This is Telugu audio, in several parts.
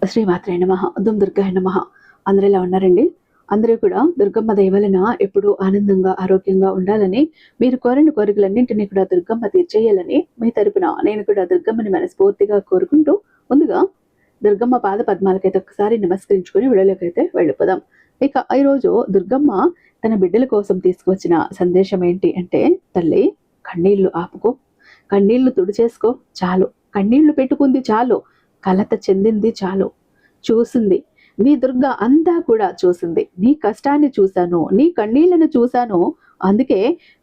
శ్రీమాత్రే నమః. ఓం దుర్గాయ నమః. అందరూ ఎలా ఉన్నారండి? అందరూ కూడా దుర్గమ్మ దయ వలన ఎప్పుడూ ఆనందంగా, ఆరోగ్యంగా ఉండాలని, మీరు కోరిన కోరికలన్నింటినీ కూడా దుర్గమ్మ తీర్చేయాలని మీ తరపున నేను కూడా దుర్గమ్మని మనస్ఫూర్తిగా కోరుకుంటూ, ముందుగా దుర్గమ్మ పాద పద్మాలకైతే ఒక్కసారి నమస్కరించుకొని వీడియోలోకైతే వెళ్ళిపోదాం. ఇక ఈరోజు దుర్గమ్మ తన బిడ్డల కోసం తీసుకువచ్చిన సందేశం ఏంటి అంటే, తల్లి కన్నీళ్లు ఆపుకో, కన్నీళ్లు తుడిచేసుకో చాలు, కన్నీళ్లు పెట్టుకుంది చాలు, కలత చెందింది చాలు, చూసింది నీ దుర్గ అంతా కూడా చూసింది, నీ కష్టాన్ని చూశాను, నీ కన్నీళ్లను చూశాను, అందుకే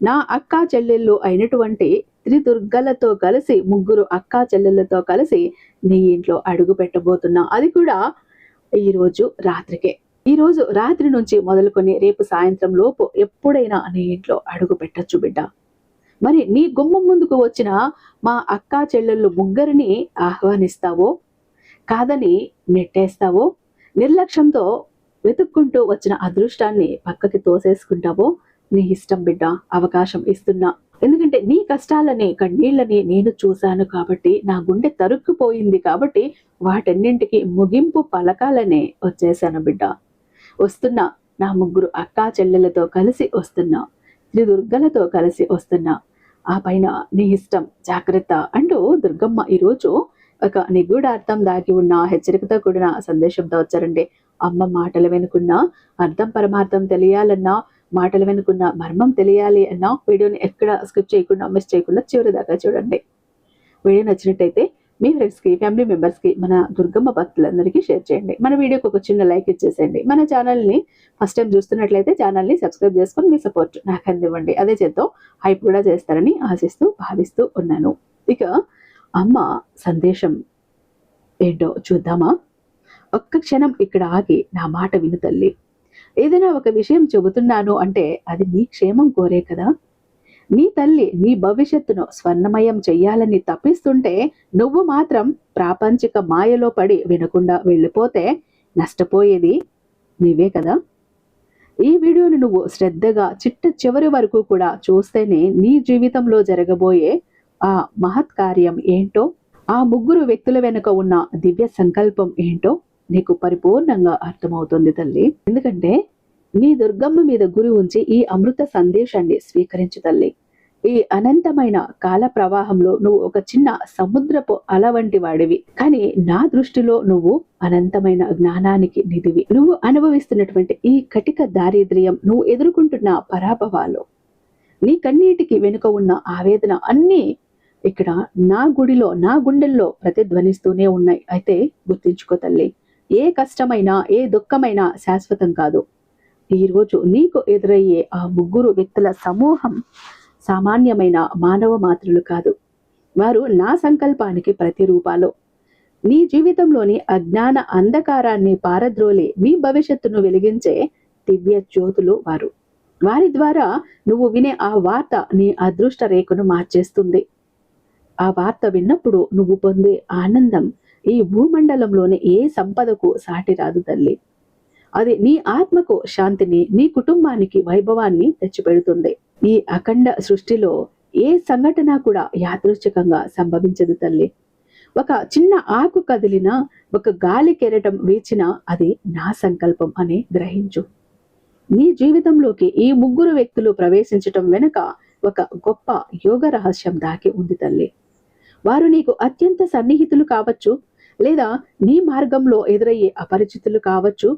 నా అక్కా చెల్లెళ్ళు అయినటువంటి త్రిదుర్గలతో కలిసి, ముగ్గురు అక్కా చెల్లెళ్ళతో కలిసి నీ ఇంట్లో అడుగు పెట్టబోతున్నా, అది కూడా ఈరోజు రాత్రికే. ఈరోజు రాత్రి నుంచి మొదలుకొని రేపు సాయంత్రం లోపు ఎప్పుడైనా నీ ఇంట్లో అడుగు పెట్టచ్చు బిడ్డ. మరి నీ గుమ్మం ముందుకు వచ్చిన మా అక్కా చెల్లెళ్ళు ముగ్గురిని ఆహ్వానిస్తావో, కాదని నెట్టేస్తావో, నిర్లక్ష్యంతో వెతుక్కుంటూ వచ్చిన అదృష్టాన్ని పక్కకి తోసేసుకుంటావో నీ ఇష్టం బిడ్డ. అవకాశం ఇస్తున్నా, ఎందుకంటే నీ కష్టాలని కన్నీళ్ళని నేను చూశాను కాబట్టి, నా గుండె తరుక్కుపోయింది కాబట్టి వాటన్నింటికి ముగింపు పలకాలనే వచ్చేసాను బిడ్డ. వస్తున్నా, నా ముగ్గురు అక్కా చెల్లెలతో కలిసి వస్తున్నా, త్రిదుర్గలతో కలిసి వస్తున్నా, ఆ పైన నీ ఇష్టం, జాగ్రత్త అంటూ దుర్గమ్మ ఈరోజు ఒక నిగూఢార్థం దాగి ఉన్న హెచ్చరికతో కూడిన సందేశంతో వచ్చారండి. అమ్మ మాటల వెనుకున్న అర్థం పరమార్థం తెలియాలన్నా, మాటల వెనుకున్న మర్మం తెలియాలి అన్నా వీడియోని ఎక్కడ స్కిప్ చేయకుండా, మిస్ చేయకుండా చివరి దాకా చూడండి. వీడియో నచ్చినట్టయితే మీ ఫ్రెండ్స్కి, ఫ్యామిలీ మెంబర్స్కి, మన దుర్గమ్మ భక్తులందరికీ షేర్ చేయండి. మన వీడియోకి ఒక చిన్న లైక్ ఇచ్చేసేయండి. మన ఛానల్ని ఫస్ట్ టైం చూస్తున్నట్లయితే ఛానల్ని సబ్స్క్రైబ్ చేసుకొని మీ సపోర్ట్ నాకు అందివ్వండి. అదే చేద్దాం, హైప్ కూడా చేస్తారని ఆశిస్తూ భావిస్తూ ఉన్నాను. ఇక అమ్మ సందేశం ఏంటో చూద్దామా? ఒక్క క్షణం ఇక్కడ ఆగి నా మాట విను తల్లి. ఏదైనా ఒక విషయం చెబుతున్నాను అంటే అది నీ క్షేమం కోరే కదా. నీ తల్లి నీ భవిష్యత్తును స్వర్ణమయం చెయ్యాలని తప్పిస్తుంటే, నువ్వు మాత్రం ప్రాపంచిక మాయలో పడి వినకుండా వెళ్ళిపోతే నష్టపోయేది నీవే కదా. ఈ వీడియోని నువ్వు శ్రద్ధగా చిట్ట చివరి వరకు కూడా చూస్తేనే నీ జీవితంలో జరగబోయే ఆ మహత్కార్యం ఏంటో, ఆ ముగ్గురు వ్యక్తుల వెనుక ఉన్న దివ్య సంకల్పం ఏంటో నీకు పరిపూర్ణంగా అర్థమవుతుంది తల్లి. ఎందుకంటే నీ దుర్గమ్మ మీద గురి ఉంచి ఈ అమృత సందేశాన్ని స్వీకరించు తల్లి. ఈ అనంతమైన కాల ప్రవాహంలో నువ్వు ఒక చిన్న సముద్రపు అల వంటి వాడివి, కానీ నా దృష్టిలో నువ్వు అనంతమైన జ్ఞానానికి నిధివి. నువ్వు అనుభవిస్తున్నటువంటి ఈ కటిక దారిద్ర్యం, నువ్వు ఎదుర్కొంటున్న పరాభవాలు, నీ కన్నీటికి వెనుక ఉన్న ఆవేదన అన్నీ ఇక్కడ నా గుడిలో, నా గుండెల్లో ప్రతిధ్వనిస్తూనే ఉన్నాయి. అయితే గుర్తించుకో తల్లి, ఏ కష్టమైనా, ఏ దుఃఖమైనా శాశ్వతం కాదు. ఈరోజు నీకు ఎదురయ్యే ఆ ముగ్గురు వ్యక్తుల సమూహం సామాన్యమైన మానవ మాత్రులు కాదు. వారు నా సంకల్పానికి ప్రతిరూపాలు. నీ జీవితంలోని అజ్ఞాన అంధకారాన్ని పారద్రోలి మీ భవిష్యత్తును వెలిగించే దివ్య జ్యోతులు వారు. వారి ద్వారా నువ్వు వినే ఆ వార్త నీ అదృష్ట రేఖను మార్చేస్తుంది. ఆ వార్త విన్నప్పుడు నువ్వు పొందే ఆనందం ఈ భూమండలంలోని ఏ సంపదకు సాటి రాదు తల్లి. అది నీ ఆత్మకు శాంతిని, నీ కుటుంబానికి వైభవాన్ని తెచ్చిపెడుతుంది. ఈ అఖండ సృష్టిలో ఏ సంఘటన కూడా యాదృచ్ఛికంగా సంభవించదు తల్లి. ఒక చిన్న ఆకు కదిలినా, ఒక గాలి కెరటం వీచినా అది నా సంకల్పం అని గ్రహించు. నీ జీవితంలోకి ఈ ముగ్గురు వ్యక్తులు ప్రవేశించటం వెనుక ఒక గొప్ప యోగ రహస్యం దాగి ఉంది తల్లి. వారు నీకు అత్యంత సన్నిహితులు కావచ్చు, లేదా నీ మార్గంలో ఎదురయ్యే అపరిచితులు కావచ్చు,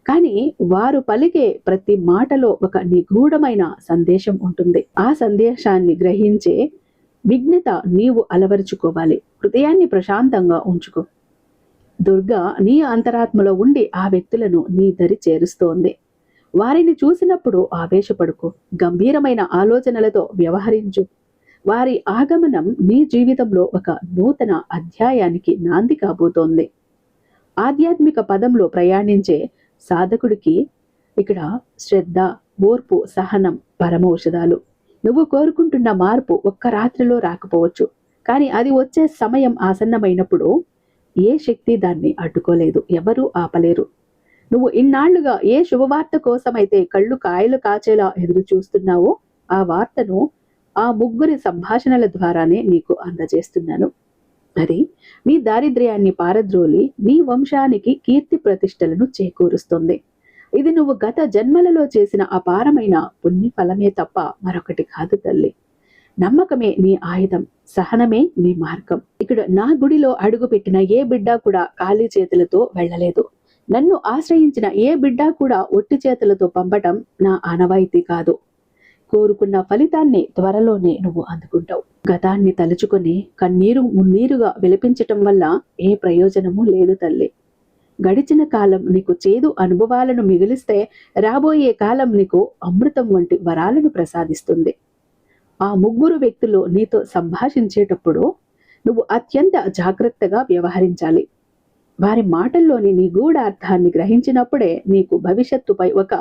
కానీ వారు పలికే ప్రతి మాటలో ఒక నిగూఢమైన సందేశం ఉంటుంది. ఆ సందేశాన్ని గ్రహించే విజ్ఞత నీవు అలవరుచుకోవాలి. హృదయాన్ని ప్రశాంతంగా ఉంచుకో. దుర్గా నీ అంతరాత్మలో ఉండి ఆ వ్యక్తులను నీ దరి చేరుస్తోంది. వారిని చూసినప్పుడు ఆవేశపడుకో, గంభీరమైన ఆలోచనలతో వ్యవహరించు. వారి ఆగమనం నీ జీవితంలో ఒక నూతన అధ్యాయానికి నాంది కాబోతోంది. ఆధ్యాత్మిక పదంలో ప్రయాణించే సాధకుడికి ఇక్కడ శ్రద్ధ, ఓర్పు, సహనం పరమ ఔషధాలు. నువ్వు కోరుకుంటున్న మార్పు ఒక్క రాత్రిలో రాకపోవచ్చు, కానీ అది వచ్చే సమయం ఆసన్నమైనప్పుడు ఏ శక్తి దాన్ని అడ్డుకోలేదు, ఎవరూ ఆపలేరు. నువ్వు ఇన్నాళ్లుగా ఏ శుభవార్త కోసమైతే కళ్ళు కాయలు కాచేలా ఎదురు చూస్తున్నావో ఆ వార్తను ఆ ముగ్గురి సంభాషణల ద్వారానే నీకు అందజేస్తున్నాను. అది నీ దారిద్ర్యాన్ని పారద్రోలి నీ వంశానికి కీర్తి ప్రతిష్టలను చేకూరుస్తుంది. ఇది నువ్వు గత జన్మలలో చేసిన అపారమైన పుణ్య ఫలమే తప్ప మరొకటి కాదు తల్లి. నమ్మకమే నీ ఆయుధం, సహనమే నీ మార్గం. ఇక్కడ నా గుడిలో అడుగుపెట్టిన ఏ బిడ్డ కూడా ఖాళీ చేతులతో వెళ్ళలేదు. నన్ను ఆశ్రయించిన ఏ బిడ్డ కూడా ఒట్టి చేతులతో పంపటం నా ఆనవాయితీ కాదు. కోరుకున్న ఫలితాన్ని త్వరలోనే నువ్వు అందుకుంటావు. గతాన్ని తలుచుకొని కన్నీరు మున్నీరుగా విలపించటం వల్ల ఏ ప్రయోజనము లేదు తల్లి. గడిచిన కాలం నీకు చేదు అనుభవాలను మిగిలిస్తే రాబోయే కాలం నీకు అమృతం వంటి వరాలను ప్రసాదిస్తుంది. ఆ ముగ్గురు వ్యక్తులు నీతో సంభాషించేటప్పుడు నువ్వు అత్యంత జాగ్రత్తగా వ్యవహరించాలి. వారి మాటల్లోని నిగూఢార్థాన్ని గ్రహించినప్పుడే నీకు భవిష్యత్తుపై ఒక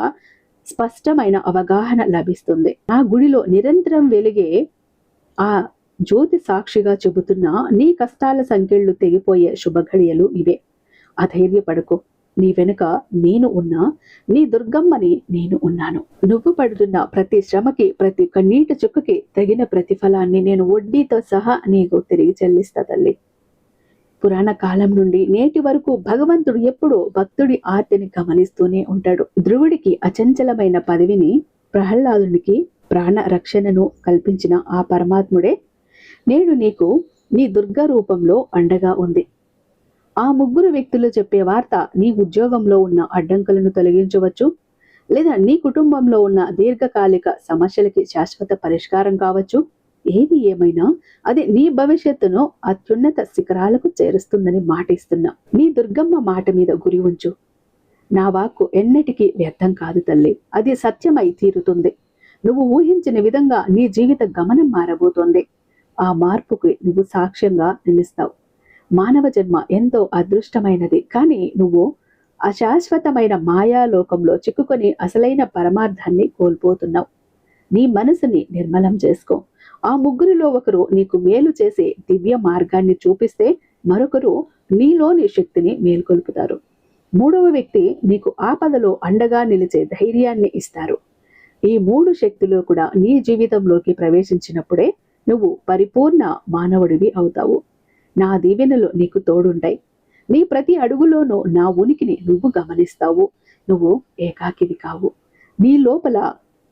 స్పష్టమైన అవగాహన లభిస్తుంది. నా గుడిలో నిరంతరం వెలిగే ఆ జ్యోతి సాక్షిగా చెబుతున్న నీ కష్టాల సంకెళ్ళు తెగిపోయే శుభఘడియలు ఇవే. అధైర్యపడకు. నీ వెనుక నేను ఉన్నా, నీ దుర్గమ్మని నేను ఉన్నాను. నువ్వు పడుతున్న ప్రతి శ్రమకి, ప్రతి కన్నీటి చుక్కకి తగిన ప్రతిఫలాన్ని నేను వడ్డీతో సహా నీకు తిరిగి చెల్లిస్తా తల్లి. పురాణ కాలం నుండి నేటి వరకు భగవంతుడు ఎప్పుడూ భక్తుడి ఆర్తిని గమనిస్తూనే ఉంటాడు. ధ్రువుడికి అచంచలమైన పదవిని, ప్రహ్లాదునికి ప్రాణ రక్షణను కల్పించిన ఆ పరమాత్ముడే నేడు నీకు నీ దుర్గ రూపంలో అండగా ఉంది. ఆ ముగ్గురు వ్యక్తులు చెప్పే వార్త నీ ఉద్యోగంలో ఉన్న అడ్డంకులను తొలగించవచ్చు, లేదా నీ కుటుంబంలో ఉన్న దీర్ఘకాలిక సమస్యలకి శాశ్వత పరిష్కారం కావచ్చు. ఏది ఏమైనా అది నీ భవిష్యత్తును అత్యున్నత శిఖరాలకు చేరుస్తుందని మాటిస్తున్నా. నీ దుర్గమ్మ మాట మీద గురి ఉంచు. నా వాక్కు ఎన్నటికీ వ్యర్థం కాదు తల్లి. అది సత్యమై తీరుతుంది. నువ్వు ఊహించిన విధంగా నీ జీవిత గమనం మారబోతోంది. ఆ మార్పుకి నువ్వు సాక్ష్యంగా నిలుస్తావు. మానవ జన్మ ఎంతో అదృష్టమైనది, కానీ నువ్వు అశాశ్వతమైన మాయాలోకంలో చిక్కుకొని అసలైన పరమార్థాన్ని కోల్పోతున్నావు. నీ మనసుని నిర్మలం చేసుకో. ఆ ముగ్గురిలో ఒకరు నీకు మేలు చేసే దివ్య మార్గాన్ని చూపిస్తే, మరొకరు నీలోని శక్తిని మేల్కొల్పుతారు. మూడవ వ్యక్తి నీకు ఆపదలో అండగా నిలిచే ధైర్యాన్ని ఇస్తారు. ఈ మూడు శక్తులు కూడా నీ జీవితంలోకి ప్రవేశించినప్పుడే నువ్వు పరిపూర్ణ మానవుడివి అవుతావు. నా దీవెనలు నీకు తోడుంటాయి. నీ ప్రతి అడుగులోనూ నా ఉనికిని నువ్వు గమనిస్తావు. నువ్వు ఏకాకివి కావు. నీ లోపల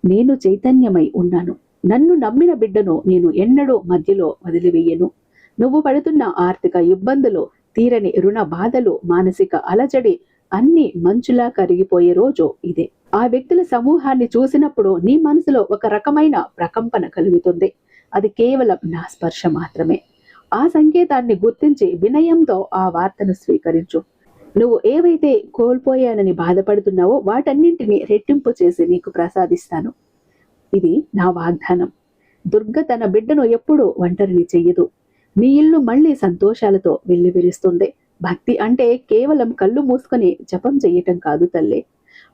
నేను చైతన్యమై ఉన్నాను. నన్ను నమ్మిన బిడ్డను నేను ఎన్నడూ మధ్యలో వదిలివేయను. నువ్వు పడుతున్న ఆర్థిక ఇబ్బందులు, తీరని రుణ బాధలు, మానసిక అలజడి అన్ని మంచులా కరిగిపోయే రోజు ఇదే. ఆ వ్యక్తుల సమూహాన్ని చూసినప్పుడు నీ మనసులో ఒక రకమైన ప్రకంపన కలుగుతుంది. అది కేవలం నా స్పర్శ మాత్రమే. ఆ సంకేతాన్ని గుర్తించి వినయంతో ఆ వార్తను స్వీకరించు. నువ్వు ఏవైతే కోల్పోయానని బాధపడుతున్నావో వాటన్నింటినీ రెట్టింపు చేసి నీకు ప్రసాదిస్తాను. ఇది నా వాగ్దానం. దుర్గ తన బిడ్డను ఎప్పుడూ ఒంటరిని చెయ్యదు. నీ ఇల్లు మళ్ళీ సంతోషాలతో వెల్లివిరుస్తుంది. భక్తి అంటే కేవలం కళ్ళు మూసుకొని జపం చెయ్యటం కాదు తల్లి.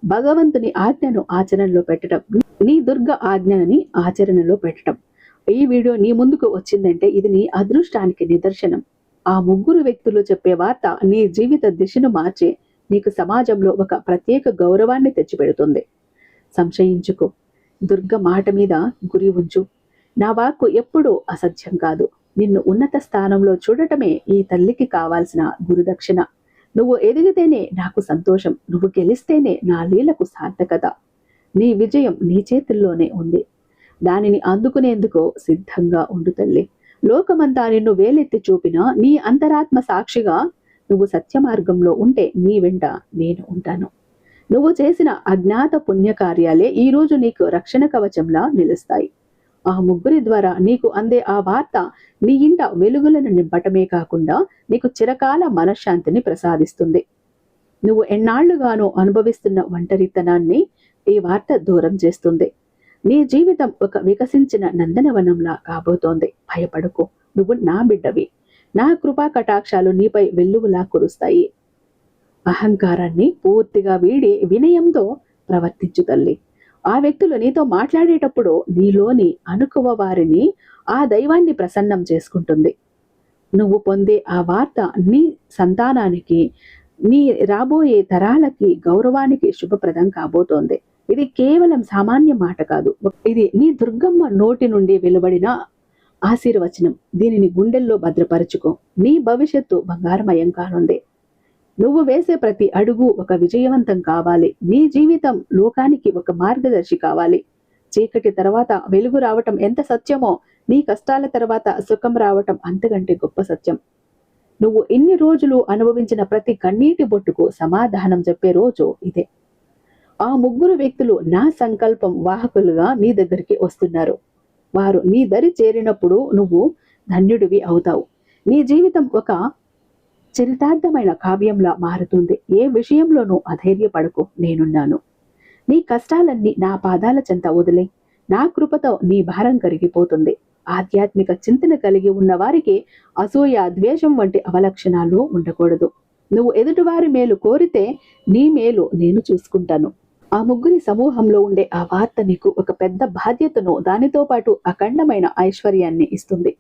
భగవంతుని ఆజ్ఞను ఆచరణలో పెట్టడం, నీ దుర్గ ఆజ్ఞని ఆచరణలో పెట్టడం. ఈ వీడియో నీ ముందుకు వచ్చిందంటే ఇది నీ అదృష్టానికి నిదర్శనం. ఆ ముగ్గురు వ్యక్తులు చెప్పే వార్త నీ జీవిత దిశను మార్చి నీకు సమాజంలో ఒక ప్రత్యేక గౌరవాన్ని తెచ్చిపెడుతుంది. సంశయించుకో. దుర్గ మాట మీద గురి ఉంచు. నా వాక్కు ఎప్పుడూ అసత్యం కాదు. నిన్ను ఉన్నత స్థానంలో చూడటమే ఈ తల్లికి కావాల్సిన గురుదక్షిణ. నువ్వు ఎదిగితేనే నాకు సంతోషం. నువ్వు గెలిస్తేనే నా లీలకు సార్థకత. నీ విజయం నీ చేతుల్లోనే ఉంది. దానిని అందుకునేందుకు సిద్ధంగా ఉండు తల్లి. లోకమంతా నిన్ను వేలెత్తి చూపినా నీ అంతరాత్మ సాక్షిగా నువ్వు సత్య మార్గంలో ఉంటే నీ వెంట నేను ఉంటాను. నువ్వు చేసిన అజ్ఞాత పుణ్యకార్యాలే ఈరోజు నీకు రక్షణ కవచంలా నిలుస్తాయి. ఆ ముగ్గురి ద్వారా నీకు అందే ఆ వార్త నీ ఇంట వెలుగులను నింపటమే కాకుండా నీకు చిరకాల మనశ్శాంతిని ప్రసాదిస్తుంది. నువ్వు ఎన్నాళ్లుగానో అనుభవిస్తున్న ఒంటరితనాన్ని ఈ వార్త దూరం చేస్తుంది. నీ జీవితం ఒక వికసించిన నందనవనంలా కాబోతోంది. భయపడకు. నువ్వు నా బిడ్డవి. నా కృపా కటాక్షాలు నీపై వెల్లువలా కురుస్తాయి. అహంకారాన్ని పూర్తిగా వీడి వినయంతో ప్రవర్తించు తల్లి. ఆ వ్యక్తులు నీతో మాట్లాడేటప్పుడు నీలోని అనుకువ వారిని, ఆ దైవాన్ని ప్రసన్నం చేసుకుంటుంది. నువ్వు పొందే ఆ వార్త నీ సంతానానికి, నీ రాబోయే తరాలకి గౌరవానికి శుభప్రదం కాబోతోంది. ఇది కేవలం సామాన్య మాట కాదు. ఇది నీ దుర్గమ్మ నోటి నుండి వెలువడిన ఆశీర్వచనం. దీనిని గుండెల్లో భద్రపరచుకో. నీ భవిష్యత్తు బంగారమయం కానుంది. నువ్వు వేసే ప్రతి అడుగు ఒక విజయవంతం కావాలి. నీ జీవితం లోకానికి ఒక మార్గదర్శి కావాలి. చీకటి తర్వాత వెలుగు రావటం ఎంత సత్యమో, నీ కష్టాల తర్వాత సుఖం రావటం అంతకంటే గొప్ప సత్యం. నువ్వు ఇన్ని రోజులు అనుభవించిన ప్రతి కన్నీటి బొట్టుకు సమాధానం చెప్పే రోజు ఇదే. ఆ ముగ్గురు వ్యక్తులు నా సంకల్పం వాహకులుగా నీ దగ్గరికి వస్తున్నారు. వారు నీ దరి చేరినప్పుడు నువ్వు ధన్యుడివి అవుతావు. నీ జీవితం ఒక చరితార్థమైన కావ్యంలా మారుతుంది. ఏ విషయంలోనూ అధైర్యపడకు, నేనున్నాను. నీ కష్టాలన్నీ నా పాదాల చెంత వదిలే. నా కృపతో నీ భారం కరిగిపోతుంది. ఆధ్యాత్మిక చింతన కలిగి ఉన్న వారికి అసూయ, ద్వేషం వంటి అవలక్షణాలు ఉండకూడదు. నువ్వు ఎదుటివారి మేలు కోరితే నీ మేలు నేను చూసుకుంటాను. ఆ ముగ్గురి సమూహంలో ఉండే ఆ వార్త నీకు ఒక పెద్ద బాధ్యతను, దానితో పాటు అఖండమైన ఐశ్వర్యాన్ని ఇస్తుంది.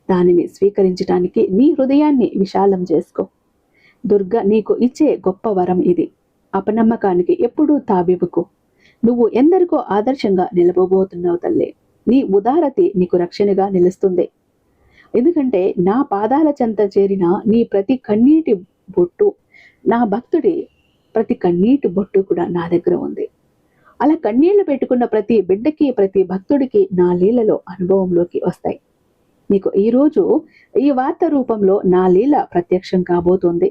దానిని స్వీకరించడానికి నీ హృదయాన్ని విశాలం చేసుకో. దుర్గ నీకు ఇచ్చే గొప్ప వరం ఇది. అపనమ్మకానికి ఎప్పుడూ తావివ్వకు. నువ్వు ఎందరికో ఆదర్శంగా నిలబోబోతున్నావు తల్లి. నీ ఉదారత నీకు రక్షణగా నిలుస్తుంది. ఎందుకంటే నా పాదాల చెంత చేరిన నీ ప్రతి కన్నీటి బొట్టు, నా భక్తుడి ప్రతి కన్నీటి బొట్టు కూడా నా దగ్గర ఉంది. అలా కన్నీళ్లు పెట్టుకున్న ప్రతి బిడ్డకి, ప్రతి భక్తుడికి నా లీలలో అనుభవంలోకి వస్తాయి. నీకు ఈరోజు ఈ వార్త రూపంలో నా లీల ప్రత్యక్షం కాబోతోంది.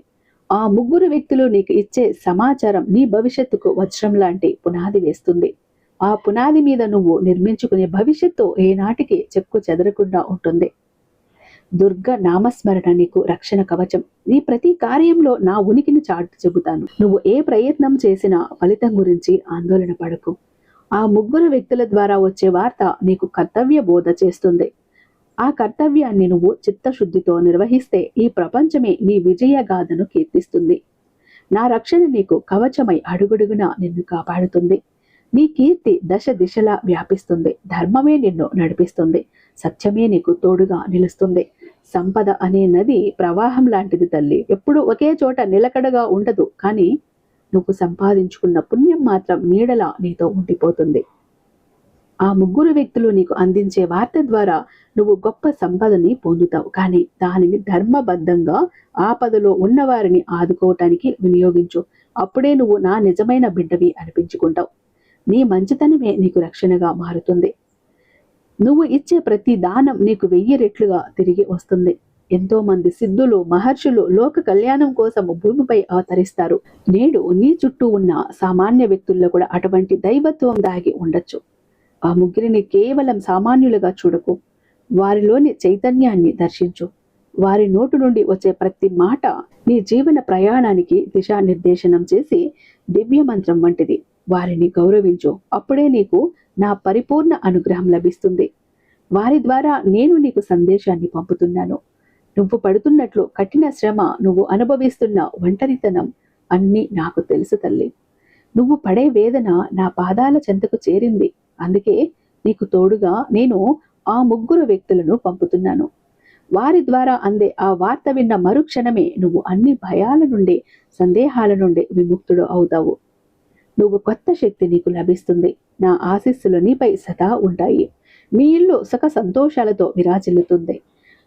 ఆ ముగ్గురు వ్యక్తులు నీకు ఇచ్చే సమాచారం నీ భవిష్యత్తుకు వజ్రం లాంటి పునాది వేస్తుంది. ఆ పునాది మీద నువ్వు నిర్మించుకునే భవిష్యత్తు ఏనాటికి చెక్కు చెదరకుండా ఉంటుంది. దుర్గ నామస్మరణ నీకు రక్షణ కవచం. నీ ప్రతి కార్యంలో నా ఉనికిని చాటు చెబుతాను. నువ్వు ఏ ప్రయత్నం చేసినా ఫలితం గురించి ఆందోళన పడకు. ఆ ముగ్గురు వ్యక్తుల ద్వారా వచ్చే వార్త నీకు కర్తవ్య బోధ చేస్తుంది. ఆ కర్తవ్యాన్ని నువ్వు చిత్తశుద్ధితో నిర్వహిస్తే ఈ ప్రపంచమే నీ విజయ గాథను కీర్తిస్తుంది. నా రక్షణ నీకు కవచమై అడుగడుగునా నిన్ను కాపాడుతుంది. నీ కీర్తి దశ దిశలా వ్యాపిస్తుంది. ధర్మమే నిన్ను నడిపిస్తుంది. సత్యమే నీకు తోడుగా నిలుస్తుంది. సంపద అనే నది ప్రవాహం లాంటిది తల్లి. ఎప్పుడు ఒకే చోట నిలకడగా ఉండదు. కానీ నువ్వు సంపాదించుకున్న పుణ్యం మాత్రం నీడలా నీతో ఉండిపోతుంది. ఆ ముగ్గురు వ్యక్తులు నీకు అందించే వార్త ద్వారా నువ్వు గొప్ప సంపదని పొందుతావు. కానీ దానిని ధర్మబద్ధంగా ఆపదలో ఉన్నవారిని ఆదుకోవటానికి వినియోగించు. అప్పుడే నువ్వు నా నిజమైన బిడ్డవి అనిపించుకుంటావు. నీ మంచితనమే నీకు రక్షణగా మారుతుంది. నువ్వు ఇచ్చే ప్రతి దానం నీకు 1000 రెట్లుగా తిరిగి వస్తుంది. ఎంతో మంది సిద్ధులు, మహర్షులు లోక కళ్యాణం కోసం భూమిపై అవతరిస్తారు. నేడు నీ చుట్టూ ఉన్న సామాన్య వ్యక్తుల్లో కూడా అటువంటి దైవత్వం దాగి ఉండొచ్చు. ఆ ముగ్గురిని కేవలం సామాన్యులుగా చూడకు. వారిలోని చైతన్యాన్ని దర్శించు. వారి నోటు నుండి వచ్చే ప్రతి మాట నీ జీవన ప్రయాణానికి దిశానిర్దేశనం చేసి దివ్య మంత్రం వంటిది. వారిని గౌరవించు. అప్పుడే నీకు నా పరిపూర్ణ అనుగ్రహం లభిస్తుంది. వారి ద్వారా నేను నీకు సందేశాన్ని పంపుతున్నాను. నువ్వు పడుతున్నట్లు కఠిన శ్రమ, నువ్వు అనుభవిస్తున్న ఒంటరితనం అన్నీ నాకు తెలుసు తల్లి. నువ్వు పడే వేదన నా పాదాల చెంతకు చేరింది. అందుకే నీకు తోడుగా నేను ఆ ముగ్గురు వ్యక్తులను పంపుతున్నాను. వారి ద్వారా అందే ఆ వార్త విన్న మరుక్షణమే నువ్వు అన్ని భయాల నుండి, సందేహాల నుండి విముక్తుడు అవుతావు. నువ్వు కొత్త శక్తి నీకు లభిస్తుంది. నా ఆశీస్సులు నీపై సదా ఉంటాయి. నీ ఇల్లు సుఖ సంతోషాలతో విరాజిల్లుతుంది.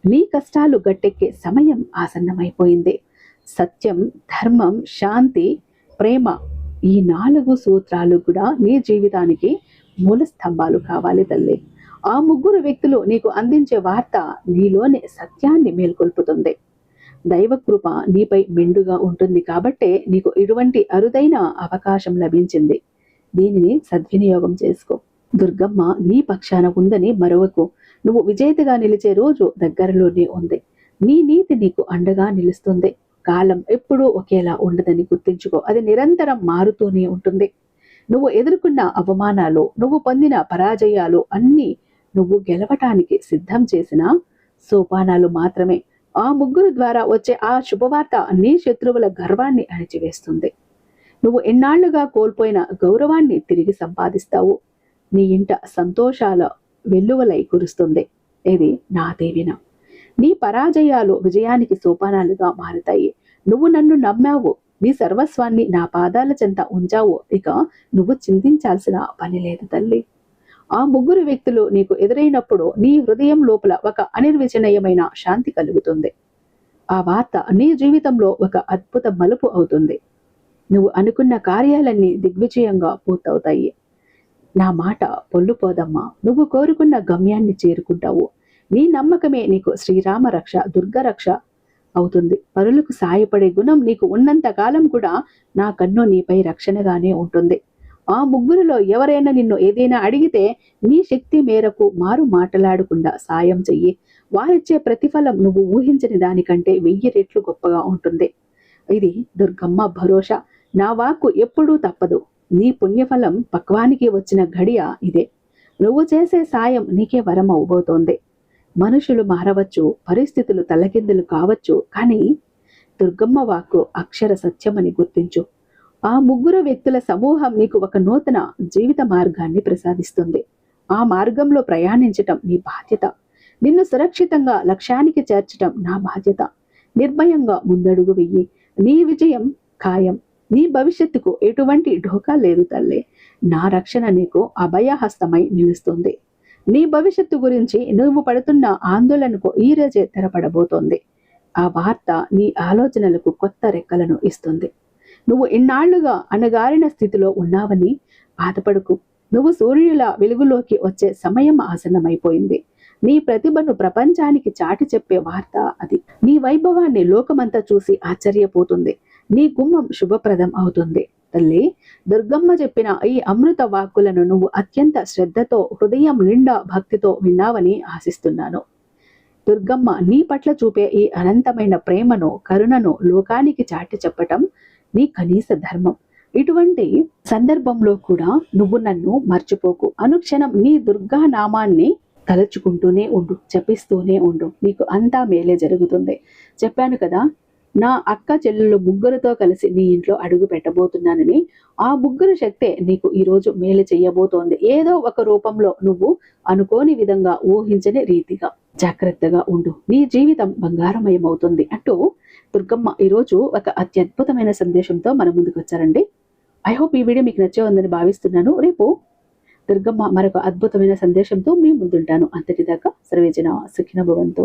నీ కష్టాలు గట్టెక్కే సమయం ఆసన్నమైపోయింది. సత్యం, ధర్మం, శాంతి, ప్రేమ, ఈ 4 సూత్రాలు కూడా నీ జీవితానికి మూల స్తంభాలు కావాలి తల్లి. ఆ ముగ్గురు వ్యక్తులు నీకు అందించే వార్త నీలోని సత్యాన్ని మేల్కొల్పుతుంది. దైవకృప నీపై మెండుగా ఉంటుంది కాబట్టే నీకు ఇటువంటి అరుదైన అవకాశం లభించింది. దీనిని సద్వినియోగం చేసుకో. దుర్గమ్మ నీ పక్షాన ఉందని మరవకు. నువ్వు విజేతగా నిలిచే రోజు దగ్గరలోనే ఉంది. నీ నీతి నీకు అండగా నిలుస్తుంది. కాలం ఎప్పుడూ ఒకేలా ఉండదని గుర్తించుకో. అది నిరంతరం మారుతూనే ఉంటుంది. నువ్వు ఎదుర్కొన్న అవమానాలు, నువ్వు పొందిన పరాజయాలు అన్నీ నువ్వు గెలవటానికి సిద్ధం చేసిన సోపానాలు మాత్రమే. ఆ ముగ్గురు ద్వారా వచ్చే ఆ శుభవార్త నీ శత్రువుల గర్వాన్ని అణిచివేస్తుంది. నువ్వు ఎన్నాళ్లుగా కోల్పోయిన గౌరవాన్ని తిరిగి సంపాదిస్తావు. నీ ఇంట సంతోషాల వెల్లువలై కురుస్తుంది. ఇది నా దీవెన. నీ పరాజయాలు విజయానికి సోపానాలుగా మారుతాయి. నువ్వు నన్ను నమ్మావు. నీ సర్వస్వాన్ని నా పాదాల చెంత ఉంచావు. ఇక నువ్వు చింతించాల్సిన పని లేదు తల్లి. ఆ ముగ్గురు వ్యక్తులు నీకు ఎదురైనప్పుడు నీ హృదయం లోపల ఒక అనిర్వచనీయమైన శాంతి కలుగుతుంది. ఆ వార్త నీ జీవితంలో ఒక అద్భుత మలుపు అవుతుంది. నువ్వు అనుకున్న కార్యాలన్నీ దిగ్విజయంగా పూర్తవుతాయి. నా మాట పొల్లుపోదమ్మా, నువ్వు కోరుకున్న గమ్యాన్ని చేరుకుంటావు. నీ నమ్మకమే నీకు శ్రీరామ రక్ష, దుర్గ రక్ష అవుతుంది. పరులకు సాయపడే గుణం నీకు ఉన్నంత కాలం కూడా నా కన్ను నీపై రక్షణగానే ఉంటుంది. ఆ ముగ్గురిలో ఎవరైనా నిన్ను ఏదైనా అడిగితే నీ శక్తి మేరకు మారు మాట్లాడకుండా సాయం చెయ్యి. వారిచ్చే ప్రతిఫలం నువ్వు ఊహించని దానికంటే 1000 రెట్లు గొప్పగా ఉంటుంది. ఇది దుర్గమ్మ భరోసా. నా వాక్కు ఎప్పుడూ తప్పదు. నీ పుణ్యఫలం పక్వానికి వచ్చిన ఘడియ ఇదే. నువ్వు చేసే సాయం నీకే వరం అవబోతోంది. మనుషులు మారవచ్చు, పరిస్థితులు తలకిందులు కావచ్చు, కానీ దుర్గమ్మ వాక్కు అక్షర సత్యమని గుర్తించు. ఆ ముగ్గురు వ్యక్తుల సమూహం నీకు ఒక నూతన జీవిత మార్గాన్ని ప్రసాదిస్తుంది. ఆ మార్గంలో ప్రయాణించటం నీ బాధ్యత. నిన్ను సురక్షితంగా లక్ష్యానికి చేర్చటం నా బాధ్యత. నిర్భయంగా ముందడుగు వెయ్యి. నీ విజయం ఖాయం. నీ భవిష్యత్తుకు ఎటువంటి ఢోకా లేదు తల్లి. నా రక్షణ నీకు అభయహస్తమై నిలుస్తుంది. నీ భవిష్యత్తు గురించి నువ్వు పడుతున్న ఆందోళనకు ఈ రోజే తెరపడబోతోంది. ఆ వార్త నీ ఆలోచనలకు కొత్త రెక్కలను ఇస్తుంది. నువ్వు ఇన్నాళ్లుగా అణగారిన స్థితిలో ఉన్నావని బాధపడుకు. నువ్వు సూర్యుల వెలుగులోకి వచ్చే సమయం ఆసన్నమైపోయింది. నీ ప్రతిభను ప్రపంచానికి చాటి చెప్పే వార్త అది. నీ వైభవాన్ని లోకమంతా చూసి ఆశ్చర్యపోతుంది. నీ గుమ్మం శుభప్రదం అవుతుంది. తల్లి, దుర్గమ్మ చెప్పిన ఈ అమృత వాక్కులను నువ్వు అత్యంత శ్రద్ధతో, హృదయం నిండా భక్తితో విన్నావని ఆశిస్తున్నాను. దుర్గమ్మ నీ పట్ల చూపే ఈ అనంతమైన ప్రేమను, కరుణను లోకానికి చాటి చెప్పటం నీ కనీస ధర్మం. ఇటువంటి సందర్భంలో కూడా నువ్వు నన్ను మర్చిపోకు. అనుక్షణం నీ దుర్గా నామాన్ని తలుచుకుంటూనే ఉండు, జపిస్తూనే ఉండు. నీకు అంతా మేలే జరుగుతుంది. చెప్పాను కదా, నా అక్క చెల్లెళ్ళు ముగ్గురితో కలిసి నీ ఇంట్లో అడుగు పెట్టబోతున్నానని. ఆ ముగ్గురు శక్తే నీకు ఈరోజు మేలు చెయ్యబోతోంది. ఏదో ఒక రూపంలో నువ్వు అనుకోని విధంగా, ఊహించని రీతిగా. జాగ్రత్తగా ఉండు, నీ జీవితం బంగారమయమవుతుంది అంటూ దుర్గమ్మ ఈరోజు ఒక అత్యద్భుతమైన సందేశంతో మన ముందుకు వచ్చారండి. ఐ హోప్ ఈ వీడియో మీకు నచ్చే ఉందని భావిస్తున్నాను. రేపు దుర్గమ్మ మరొక అద్భుతమైన సందేశంతో మీ ముందుంటాను. అంతటిదాకా సర్వేజన సుఖినో భవంతు.